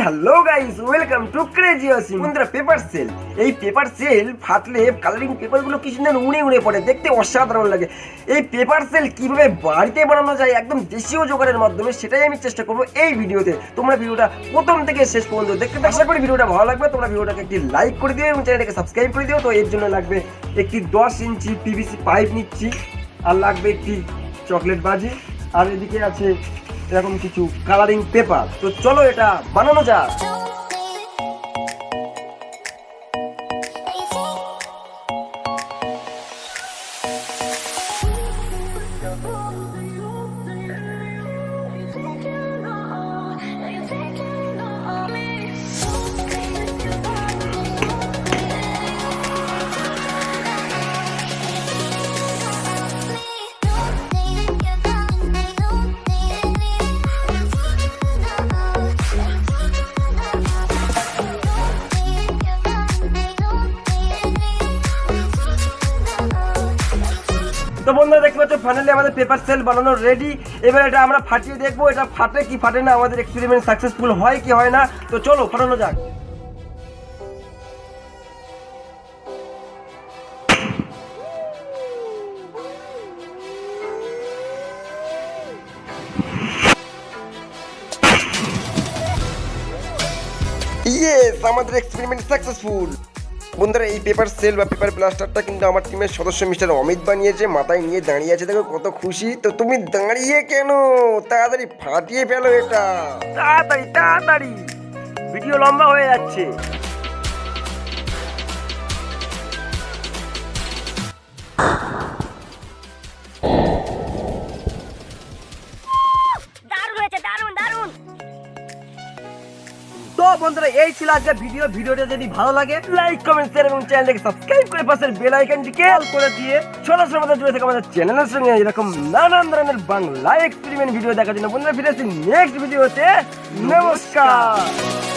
Hello guys, welcome to crazy Asim. বন্ধুরা, paper sell, এই paper sell ফাটলে colouring পেপারগুলো কি সুন্দর উড়ে উড়ে পড়ে, দেখতে অসাধারণ লাগে। এই পেপার সেল কিভাবে বাড়িতে বানানো যায় একদম দেশীয় জোগাড়ের মাধ্যমে, সেটাই আমি চেষ্টা করবো এই ভিডিওতে। তোমরা ভিডিওটা প্রথম থেকে শেষ পর্যন্ত দেখতে থাকো। আশা করি ভিডিওটা ভালো লাগবে। তোমরা ভিডিওটাকে একটি লাইক করে দিও এবং চ্যানেলটাকে সাবস্ক্রাইব করে দিও। তো এর জন্য লাগবে একটি 10 ইঞ্চি পিভিসি পাইপ নিচ্ছি, আর লাগবে একটি চকলেট বাজি, আর এদিকে আছে এরকম কিছু কালারিং পেপার। তো চলো এটা বানানো যাক। তো বন্ধুরা, দেখতে পাচ্ছ ফাইনালি আমাদের পেপার সেল বানানো রেডি। এবার এটা আমরা ফাটিয়ে দেখবো, এটা ফাটে কি ফাটে না, আমাদের এক্সপেরিমেন্ট সাকসেসফুল হয় কি হয় না। তো চলো ফাটানো যাক। ইয়েস, আমাদের এক্সপেরিমেন্ট সাকসেসফুল। বন্ধুরা, এই পেপার সেল বা পেপার প্লাস্টারটা কিন্তু আমার টিমের সদস্য মিস্টার অমিত বানিয়েছে। মাথায় নিয়ে দাঁড়িয়ে আছে, দেখো কত খুশি। তো তুমি দাঁড়িয়ে কেন, তাড়াতাড়ি ফাটিয়ে ফেলো এটা, তাড়াতাড়ি তাড়াতাড়ি, ভিডিও লম্বা হয়ে যাচ্ছে। তো বন্ধুরা, এই ছিল আজকের ভিডিওটা যদি ভালো লাগে লাইক কমেন্ট শেয়ার এবং চ্যানেলটাকে সাবস্ক্রাইব করে পাশের বেল আইকনটিকে অল করে দিয়ে সরাসরি আমাদের জুড়ে থেকে আমাদের চ্যানেলের সঙ্গে এরকম নানান ধরনের বাংলা এক্সপেরিমেন্ট ভিডিও দেখার জন্য বন্ধুরা ফিরে আসছি নেক্সট ভিডিওতে। নমস্কার।